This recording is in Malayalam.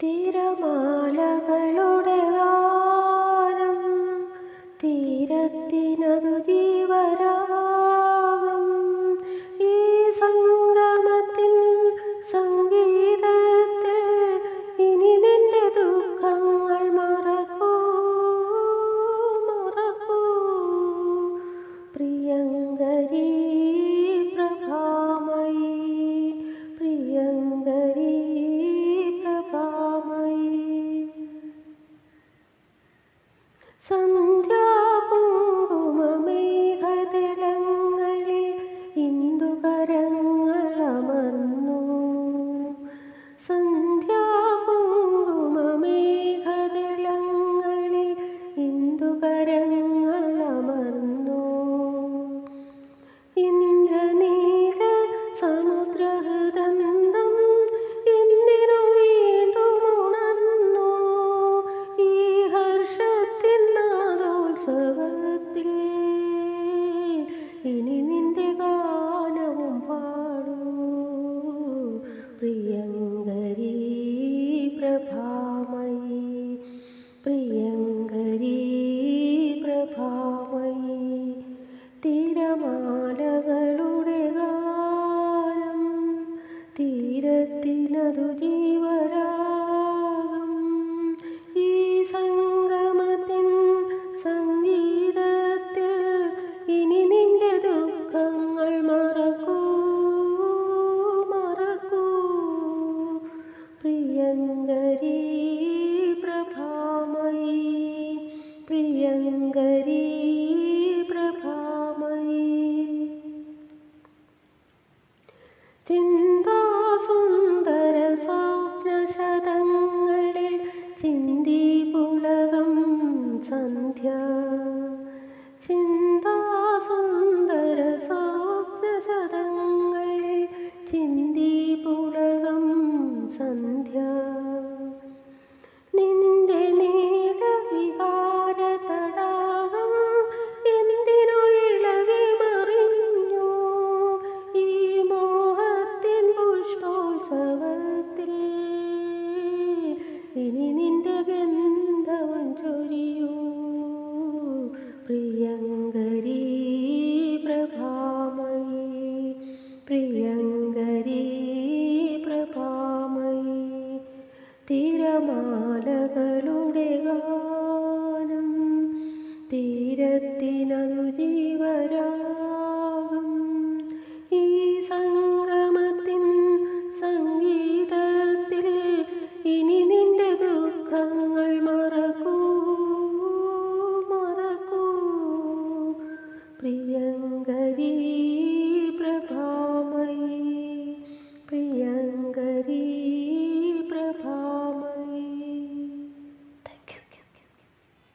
തിരമാലകളുടെ ഗാനം തീരത്തിനതു ജീവരാഗം. ഈ സംഗമത്തിൻ സംഗീതത്തിൽ ഇനി നിന്റെ ദുഃഖങ്ങൾ മറക്കൂ, മറക്കൂ. പ്രിയങ്കരീ പ്രഭാമയീ, പ്രിയങ്കരീ സന്ധ്യാകുങ്കുമമേഘതലങ്ങളിൽ ഇന്ദുകരങ്ങളമർന്നു. സന്ധ്യാകുങ്കുമമേഘതലങ്ങളിൽ ഇന്ദുകരങ്ങളമർന്നു. ഇന്ദ്രനീല സമുദ്രഹൃദന്തം എന്തിനു വീണ്ടുമുണർന്നു. ഈ ഹർഷത്തിൻ നാദോത്സവത്തിൽ ഇനി നിന്റെ ഗാനവും പാടൂ. പ്രിയങ്കരീ പ്രഭാമയീ, പ്രിയങ്കരീ പ്രഭാമയീ. തിരമാലകളുടെ ഗാനം തീരത്തിനതു ജീവരാഗം. ഈ സംഗമത്തിൻ സംഗീതത്തിൽ ഇനി നിന്റെ ദുഃഖങ്ങൾ മറക്കൂ, മറക്കൂ. പ്രിയങ്കരീ പ്രഭാമയീ, പ്രിയങ്കരീ പ്രഭാമയീ. ചിന്താസുന്ദര സ്വപ്നശതങ്ങളിൽ ചിന്തി പുളകം സന്ധ്യ. ചിന്താസുന്ദര സ്വപ്നശതങ്ങളിൽ ചിന്തി പുളകം സന്ധ്യ. നിന്റെ നീലവികാര തടാകം എന്തിനു ഇളകി മറിഞ്ഞു. ഈ മോഹത്തിൻ പുഷ്പോത്സവത്തിൽ ഇനി നിന്റെ ഗന്ധവും ചൊരിയൂ. പ്രിയങ്കരീ പ്രഭാമയീ, പ്രിയങ്കരീ പ്രഭാമയീ. തിരമാലകളുടെ ഗാനം തീരത്തിനതു ജീവരാഗം. ഈ സംഗമത്തിൻ സംഗീതത്തിൽ ഇനി